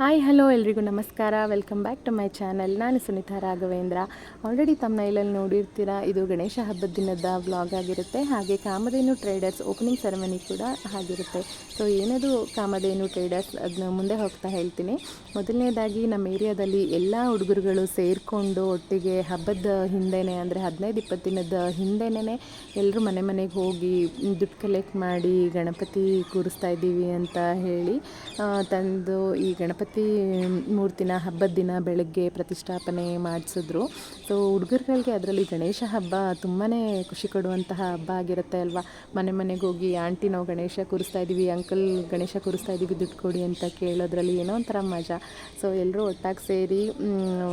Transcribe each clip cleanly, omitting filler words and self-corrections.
Hi hello ಎಲ್ರಿಗೂ ನಮಸ್ಕಾರ. Welcome back to my channel. ನಾನು ಸುನೀತಾ ರಾಘವೇಂದ್ರ. ಆಲ್ರೆಡಿ ತಮ್ಮನೇಲಲ್ಲಿ ನೋಡಿರ್ತೀರ, ಇದು ಗಣೇಶ ಹಬ್ಬದ ದಿನದ ವ್ಲಾಗ್ ಆಗಿರುತ್ತೆ. ಹಾಗೆ ಕಾಮಧೇನು ಟ್ರೇಡರ್ಸ್ ಓಪನಿಂಗ್ ಸೆರೆಮನಿ ಕೂಡ ಆಗಿರುತ್ತೆ. ಸೊ ಏನದು ಕಾಮಧೇನು ಟ್ರೇಡರ್ಸ್ ಅದನ್ನ ಮುಂದೆ ಹೋಗ್ತಾ ಹೇಳ್ತೀನಿ. ಮೊದಲನೇದಾಗಿ ನಮ್ಮ ಏರಿಯಾದಲ್ಲಿ ಎಲ್ಲ ಹುಡುಗರುಗಳು ಸೇರಿಕೊಂಡು ಒಟ್ಟಿಗೆ ಹಬ್ಬದ ಹಿಂದೆನೇ ಅಂದರೆ 15-20 ದಿನದ ಹಿಂದೆನೇ ಎಲ್ಲರೂ ಮನೆ ಮನೆಗೆ ಹೋಗಿ ದುಡ್ಡು ಕಲೆಕ್ಟ್ ಮಾಡಿ ಗಣಪತಿ ಕೂರಿಸ್ತಾ ಇದ್ದೀವಿ ಅಂತ ಹೇಳಿ ತಂದು ಈ ಗಣಪತಿ ಮೂರ್ತಿನ ಹಬ್ಬದ ದಿನ ಬೆಳಗ್ಗೆ ಪ್ರತಿಷ್ಠಾಪನೆ ಮಾಡಿಸಿದ್ರು. ಸೊ ಹುಡುಗರುಗಳಿಗೆ ಅದರಲ್ಲಿ ಗಣೇಶ ಹಬ್ಬ ತುಂಬಾ ಖುಷಿ ಕೊಡುವಂತಹ ಹಬ್ಬ ಆಗಿರುತ್ತೆ ಅಲ್ವಾ. ಮನೆ ಮನೆಗೆ ಹೋಗಿ ಆಂಟಿ ನಾವು ಗಣೇಶ ಕೂರಿಸ್ತಾ ಇದ್ದೀವಿ, ಅಂಕಲ್ ಗಣೇಶ ಕೂರಿಸ್ತಾ ಇದ್ದೀವಿ, ದುಡ್ಡು ಕೊಡಿ ಅಂತ ಕೇಳೋದ್ರಲ್ಲಿ ಏನೋ ಒಂಥರ ಮಜಾ. ಸೊ ಎಲ್ಲರೂ ಒಟ್ಟಾಗಿ ಸೇರಿ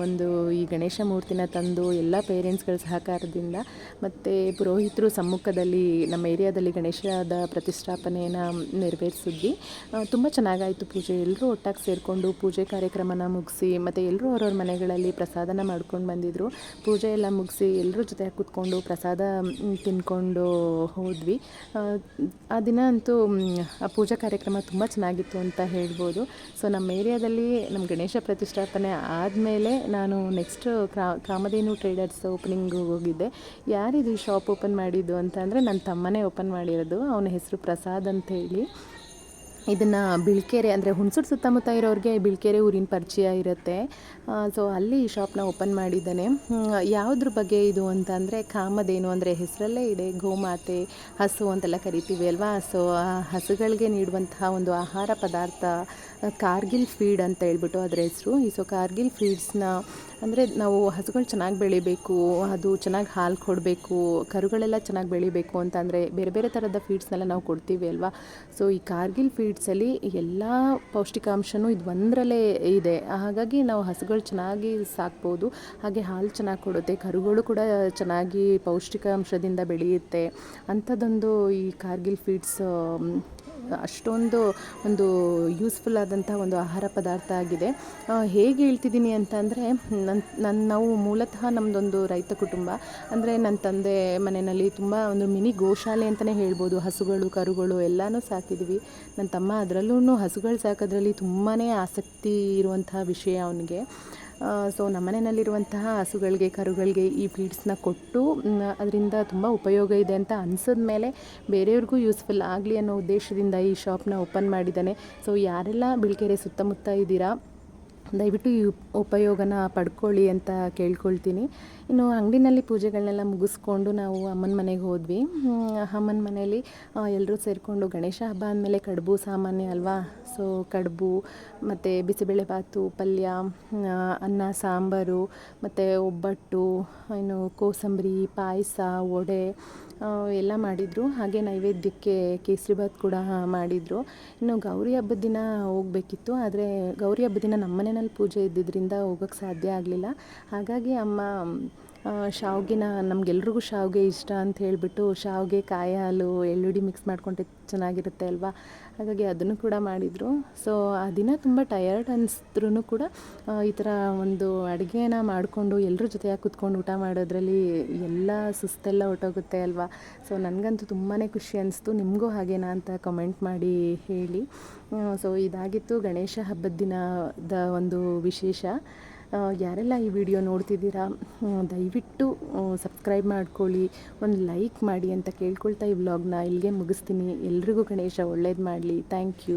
ಒಂದು ಈ ಗಣೇಶ ಮೂರ್ತಿನ ತಂದು ಎಲ್ಲ ಪೇರೆಂಟ್ಸ್ಗಳ ಸಹಕಾರದಿಂದ ಮತ್ತು ಪುರೋಹಿತರು ಸಮ್ಮುಖದಲ್ಲಿ ನಮ್ಮ ಏರಿಯಾದಲ್ಲಿ ಗಣೇಶದ ಪ್ರತಿಷ್ಠಾಪನೆಯನ್ನು ನೆರವೇರಿಸಿದ್ವಿ. ತುಂಬ ಚೆನ್ನಾಗಾಯಿತು ಪೂಜೆ. ಎಲ್ಲರೂ ಒಟ್ಟಾಗಿ ಸೇರಿಕೊಂಡು ಪೂಜೆ ಕಾರ್ಯಕ್ರಮನ ಮುಗಿಸಿ ಮತ್ತು ಎಲ್ಲರೂ ಅವ್ರವ್ರ ಮನೆಗಳಲ್ಲಿ ಪ್ರಸಾದನ ಮಾಡ್ಕೊಂಡು ಬಂದಿದ್ದರು. ಪೂಜೆ ಎಲ್ಲ ಮುಗಿಸಿ ಎಲ್ಲರೂ ಜೊತೆ ಕೂತ್ಕೊಂಡು ಪ್ರಸಾದ ತಿಂದ್ಕೊಂಡು ಹೋದ್ವಿ. ಆ ದಿನ ಅಂತೂ ಆ ಪೂಜಾ ಕಾರ್ಯಕ್ರಮ ತುಂಬ ಚೆನ್ನಾಗಿತ್ತು ಅಂತ ಹೇಳ್ಬೋದು. ಸೊ ನಮ್ಮ ಏರಿಯಾದಲ್ಲಿ ನಮ್ಮ ಗಣೇಶ ಪ್ರತಿಷ್ಠಾಪನೆ ಆದಮೇಲೆ ನಾನು ನೆಕ್ಸ್ಟ್ ಕಾಮಧೇನು ಟ್ರೇಡರ್ಸ್ ಓಪನಿಂಗ್ ಹೋಗಿದ್ದೆ. ಯಾರಿದು ಈ ಶಾಪ್ ಓಪನ್ ಮಾಡಿದ್ದು ಅಂತ ಅಂದರೆ ನನ್ನ ತಮ್ಮನೇ ಓಪನ್ ಮಾಡಿರೋದು. ಅವನ ಹೆಸರು ಪ್ರಸಾದ್ ಅಂತ ಹೇಳಿ. ಇದನ್ನು ಬಿಳ್ಕೆರೆ ಅಂದರೆ ಹುಣಸೂರು ಸುತ್ತಮುತ್ತ ಇರೋರಿಗೆ ಬಿಳ್ಕೆರೆ ಊರಿನ ಪರಿಚಯ ಇರುತ್ತೆ. ಸೊ ಅಲ್ಲಿ ಈ ಶಾಪ್ನ ಓಪನ್ ಮಾಡಿದ್ದಾನೆ. ಯಾವುದ್ರ ಬಗ್ಗೆ ಇದು ಅಂತ ಅಂದರೆ ಕಾಮಧೇನು ಅಂದರೆ ಹೆಸರಲ್ಲೇ ಇದೆ, ಗೋಮಾತೆ, ಹಸು ಅಂತೆಲ್ಲ ಕರಿತೀವಿ ಅಲ್ವಾ. ಸೊ ಆ ಹಸುಗಳಿಗೆ ನೀಡುವಂತಹ ಒಂದು ಆಹಾರ ಪದಾರ್ಥ ಕಾರ್ಗಿಲ್ ಫೀಡ್ ಅಂತ ಹೇಳ್ಬಿಟ್ಟು ಅದರ ಹೆಸರು. ಸೊ ಕಾರ್ಗಿಲ್ ಫೀಡ್ಸ್ನ ಅಂದರೆ ನಾವು ಹಸುಗಳು ಚೆನ್ನಾಗಿ ಬೆಳಿಬೇಕು, ಅದು ಚೆನ್ನಾಗಿ ಹಾಲು ಕೊಡಬೇಕು, ಕರುಗಳೆಲ್ಲ ಚೆನ್ನಾಗಿ ಬೆಳಿಬೇಕು ಅಂತ ಅಂದರೆ ಬೇರೆ ಬೇರೆ ಥರದ ಫೀಡ್ಸ್ನೆಲ್ಲ ನಾವು ಕೊಡ್ತೀವಿ ಅಲ್ವಾ. ಸೊ ಈ ಕಾರ್ಗಿಲ್ ಫೀಡ್ಸಲ್ಲಿ ಎಲ್ಲ ಪೌಷ್ಟಿಕಾಂಶನೂ ಇದು ಒಂದರಲ್ಲೇ ಇದೆ. ಹಾಗಾಗಿ ನಾವು ಹಸುಗಳು ಚೆನ್ನಾಗಿ ಸಾಕ್ಬೋದು. ಹಾಗೆ ಹಾಲು ಚೆನ್ನಾಗಿ ಕೊಡುತ್ತೆ, ಕರುಗಳು ಕೂಡ ಚೆನ್ನಾಗಿ ಪೌಷ್ಟಿಕಾಂಶದಿಂದ ಬೆಳೆಯುತ್ತೆ. ಅಂಥದ್ದೊಂದು ಈ ಕಾರ್ಗಿಲ್ ಫೀಡ್ಸ್ ಅಷ್ಟೊಂದು ಒಂದು ಯೂಸ್ಫುಲ್ ಆದಂಥ ಒಂದು ಆಹಾರ ಪದಾರ್ಥ ಆಗಿದೆ. ಹೇಗೆ ಹೇಳ್ತಿದ್ದೀನಿ ಅಂತ ಅಂದರೆ ನಾವು ಮೂಲತಃ ನಮ್ಮದೊಂದು ರೈತ ಕುಟುಂಬ. ಅಂದರೆ ನನ್ನ ತಂದೆ ಮನೆಯಲ್ಲಿ ತುಂಬ ಒಂದು ಮಿನಿ ಗೋಶಾಲೆ ಅಂತಲೇ ಹೇಳ್ಬೋದು. ಹಸುಗಳು, ಕರುಗಳು ಎಲ್ಲನೂ ಸಾಕಿದ್ವಿ. ನನ್ನ ತಮ್ಮ ಅದರಲ್ಲೂ ಹಸುಗಳು ಸಾಕೋದ್ರಲ್ಲಿ ತುಂಬಾ ಆಸಕ್ತಿ ಇರುವಂತಹ ವಿಷಯ ಅವನಿಗೆ. ಸೊ ನಮ್ಮನೆಯಲ್ಲಿರುವಂತಹ ಹಸುಗಳಿಗೆ, ಕರುಗಳಿಗೆ ಈ ಫೀಡ್ಸ್ನ ಕೊಟ್ಟು ಅದರಿಂದ ತುಂಬ ಉಪಯೋಗ ಇದೆ ಅಂತ ಅನಿಸಿದ ಮೇಲೆ ಬೇರೆಯವ್ರಿಗೂ ಯೂಸ್ಫುಲ್ ಆಗಲಿ ಅನ್ನೋ ಉದ್ದೇಶದಿಂದ ಈ ಶಾಪ್ನ ಓಪನ್ ಮಾಡಿದ್ದಾನೆ. ಸೊ ಯಾರೆಲ್ಲ ಬಿಳ್ಕೆರೆ ಸುತ್ತಮುತ್ತ ಇದ್ದೀರಾ ದಯವಿಟ್ಟು ಈ ಉಪಯೋಗನ ಪಡ್ಕೊಳ್ಳಿ ಅಂತ ಕೇಳ್ಕೊಳ್ತೀನಿ. ಇನ್ನು ಅಂಗಡಿನಲ್ಲಿ ಪೂಜೆಗಳನ್ನೆಲ್ಲ ಮುಗಿಸ್ಕೊಂಡು ನಾವು ಅಮ್ಮನ ಮನೆಗೆ ಹೋದ್ವಿ. ಅಮ್ಮನ ಮನೆಯಲ್ಲಿ ಎಲ್ಲರೂ ಸೇರಿಕೊಂಡು ಗಣೇಶ ಹಬ್ಬ ಅಂದಮೇಲೆ ಕಡುಬು ಸಾಮಾನ್ಯ ಅಲ್ವಾ. ಸೊ ಕಡುಬು ಮತ್ತು ಬಿಸಿಬೇಳೆಭಾತು, ಪಲ್ಯ, ಅನ್ನ, ಸಾಂಬಾರು ಮತ್ತು ಒಬ್ಬಟ್ಟು, ಇನ್ನು ಕೋಸಂಬರಿ, ಪಾಯಸ, ವಡೆ ಎಲ್ಲ ಮಾಡಿದರು. ಹಾಗೆ ನೈವೇದ್ಯಕ್ಕೆ ಕೇಸರಿಭಾತ್ ಕೂಡ ಮಾಡಿದರು. ಇನ್ನು ಗೌರಿ ಹಬ್ಬದ ದಿನ ಹೋಗಬೇಕಿತ್ತು, ಆದರೆ ಗೌರಿ ಹಬ್ಬದ ದಿನ ನಮ್ಮ ಮನೆಯಲ್ಲಿ ಪೂಜೆ ಇದ್ದಿದ್ದರಿಂದ ಹೋಗೋಕ್ಕೆ ಸಾಧ್ಯ ಆಗಲಿಲ್ಲ. ಹಾಗಾಗಿ ಅಮ್ಮ ಶಾವ್ಗೆನ, ನಮಗೆಲ್ರಿಗೂ ಶಾವಿಗೆ ಇಷ್ಟ ಅಂತ ಹೇಳಿಬಿಟ್ಟು ಶಾವಿಗೆ, ಕಾಯಿ ಹಾಲು, ಎಳ್ಳುಳ್ಳಿ ಮಿಕ್ಸ್ ಮಾಡ್ಕೊಂಡ್ರೆ ಚೆನ್ನಾಗಿರುತ್ತೆ ಅಲ್ವಾ. ಹಾಗಾಗಿ ಅದನ್ನು ಕೂಡ ಮಾಡಿದರು. ಸೊ ಆ ದಿನ ತುಂಬ ಟಯರ್ಡ್ ಅನಿಸಿದ್ರೂ ಕೂಡ ಈ ಥರ ಒಂದು ಅಡುಗೆನ ಮಾಡಿಕೊಂಡು ಎಲ್ಲರ ಜೊತೆಯಾಗಿ ಕೂತ್ಕೊಂಡು ಊಟ ಮಾಡೋದ್ರಲ್ಲಿ ಎಲ್ಲ ಸುಸ್ತೆಲ್ಲ ಹೊರ್ಟೋಗುತ್ತೆ ಅಲ್ವಾ. ಸೊ ನನಗಂತೂ ತುಂಬಾ ಖುಷಿ ಅನಿಸ್ತು. ನಿಮಗೂ ಹಾಗೇನಾ ಅಂತ ಕಮೆಂಟ್ ಮಾಡಿ ಹೇಳಿ. ಸೊ ಇದಾಗಿತ್ತು ಗಣೇಶ ಹಬ್ಬದ ದಿನದ ಒಂದು ವಿಶೇಷ. ಯಾರೆಲ್ಲ ಈ ವಿಡಿಯೋ ನೋಡ್ತಿದ್ದೀರಾ ದಯವಿಟ್ಟು ಸಬ್ಸ್ಕ್ರೈಬ್ ಮಾಡ್ಕೊಳ್ಳಿ, ಒಂದು ಲೈಕ್ ಮಾಡಿ ಅಂತ ಕೇಳ್ಕೊಳ್ತಾ ಈ ವ್ಲಾಗ್ನ ಇಲ್ಲಿಗೆ ಮುಗಿಸ್ತೀನಿ. ಎಲ್ರಿಗೂ ಗಣೇಶ ಒಳ್ಳೇದು ಮಾಡಲಿ. Thank you.